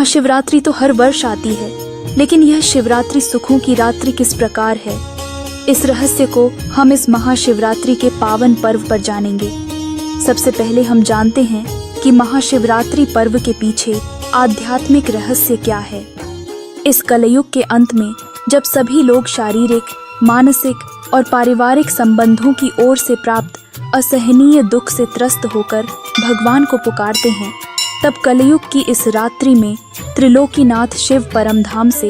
महाशिवरात्रि तो हर वर्ष आती है, लेकिन यह शिवरात्रि सुखों की रात्रि किस प्रकार है, इस रहस्य को हम इस महाशिवरात्रि के पावन पर्व पर जानेंगे। सबसे पहले हम जानते हैं कि महाशिवरात्रि पर्व के पीछे आध्यात्मिक रहस्य क्या है। इस कलयुग के अंत में जब सभी लोग शारीरिक, मानसिक और पारिवारिक संबंधों की ओर से प्राप्त असहनीय दुख से त्रस्त होकर भगवान को पुकारते हैं, तब कलयुग की इस रात्रि में त्रिलोकीनाथ शिव परमधाम से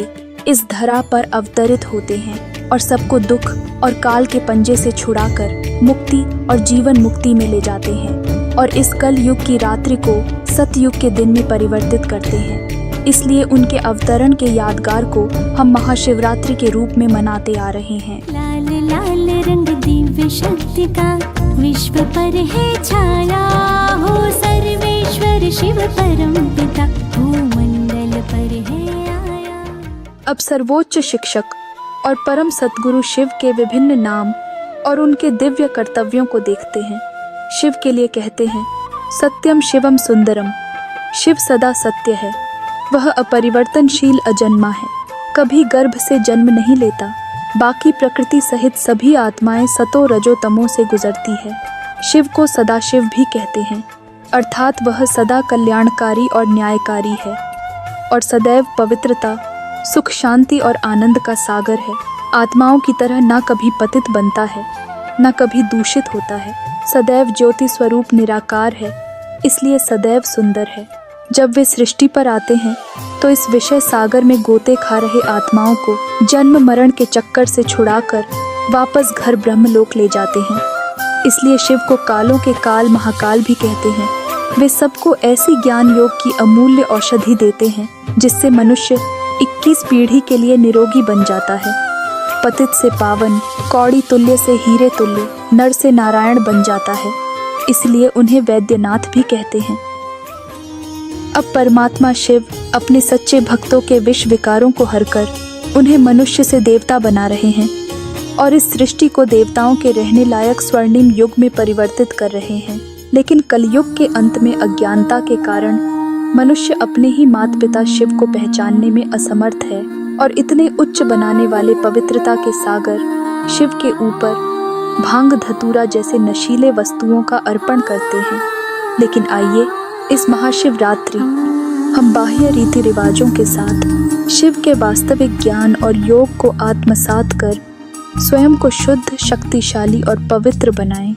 इस धरा पर अवतरित होते हैं और सबको दुख और काल के पंजे से छुड़ाकर मुक्ति और जीवन मुक्ति में ले जाते हैं और इस कल युग की रात्रि को सतयुग के दिन में परिवर्तित करते हैं। इसलिए उनके अवतरण के यादगार को हम महाशिवरात्रि के रूप में मनाते आ रहे हैं। लाल लाल रंग दिव्य शक्ति का विश्व पर है छाया, हो सर्वेश्वर शिव परम पिता भूमंडल पर है आया। अब सर्वोच्च शिक्षक और परम सद्गुरु शिव के विभिन्न नाम और उनके दिव्य कर्तव्यों को देखते हैं। शिव के लिए कहते हैं, सत्यम शिवम सुंदरम। शिव सदा सत्य है, वह अपरिवर्तनशील अजन्मा है, कभी गर्भ से जन्म नहीं लेता। बाकी प्रकृति सहित सभी आत्माएं सतो रजो तमो से गुजरती है। शिव को सदाशिव भी कहते हैं, अर्थात वह सदा कल्याणकारी और न्यायकारी है और सदैव पवित्रता, सुख, शांति और आनंद का सागर है। आत्माओं की तरह न कभी पतित बनता है, न कभी दूषित होता है, सदैव ज्योति स्वरूप निराकार है, इसलिए सदैव सुंदर है। जब वे सृष्टि पर आते हैं तो इस विषय सागर में गोते खा रहे आत्माओं को जन्म मरण के चक्कर से छुड़ाकर वापस घर ब्रह्मलोक ले जाते हैं। इसलिए शिव को कालों के काल महाकाल भी कहते हैं। वे सबको ऐसी ज्ञान योग की अमूल्य औषधि देते हैं जिससे मनुष्य 21 पीढ़ी के लिए निरोगी बन जाता है। पतित से पावन, कौड़ी तुल्य से हीरे तुल्य, नर से नारायण बन जाता है। इसलिए उन्हें वैद्यनाथ भी कहते हैं। अब परमात्मा शिव अपने सच्चे भक्तों के विष विकारों को हरकर उन्हें मनुष्य से देवता बना रहे हैं और इस सृष्टि को देवताओं के रहने लायक स्वर्णिम युग में परिवर्तित कर रहे हैं। लेकिन कलयुग के अंत में अज्ञानता के कारण मनुष्य अपने ही माता पिता शिव को पहचानने में असमर्थ है और इतने उच्च बनाने वाले पवित्रता के सागर शिव के ऊपर भांग धतूरा जैसे नशीले वस्तुओं का अर्पण करते हैं। लेकिन आइए इस महाशिवरात्रि हम बाह्य रीति रिवाजों के साथ शिव के वास्तविक ज्ञान और योग को आत्मसात कर स्वयं को शुद्ध, शक्तिशाली और पवित्र बनाएं,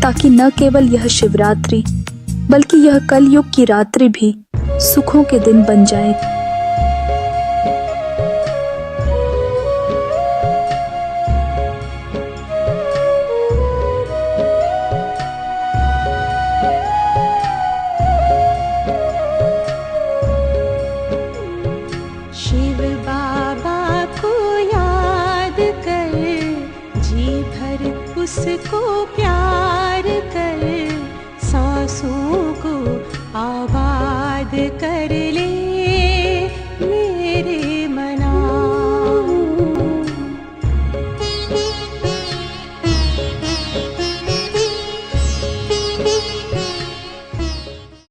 ताकि न केवल यह शिवरात्रि बल्कि यह कलयुग की रात्रि भी सुखों के दिन बन जाए। शिव बाबा को याद कर, जी भर उसको प्यार कर, सांसों को